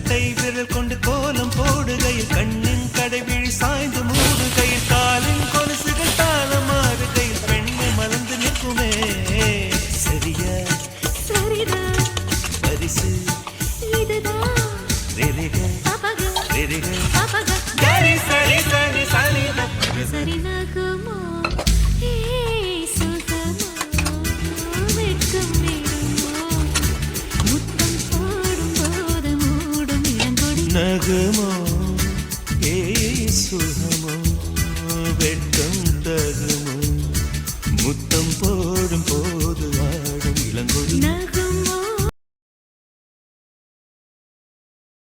கட்டை விரல் கொண்டு கோலம் போடுகையில் கண்ணின் கடைவிழி சாய்ந்து மூடுகையில் காலின் கொலுசுகள் தாளம் மாறுகையில் பெண்ணை மலர்ந்து நிற்குமே சரியா சரிதான் பரிசு இதுதான் ரெரிக பபக ரெரிக பபக சரி சரி சரி சரி சரி நகுமோ ஏ சுகமோ வெட்கம் விடுமோ முத்தம் போடும்போது மூடும் இளங்கொடி நகுமோ ஏ சுகமோ வெட்கம் தகுமோ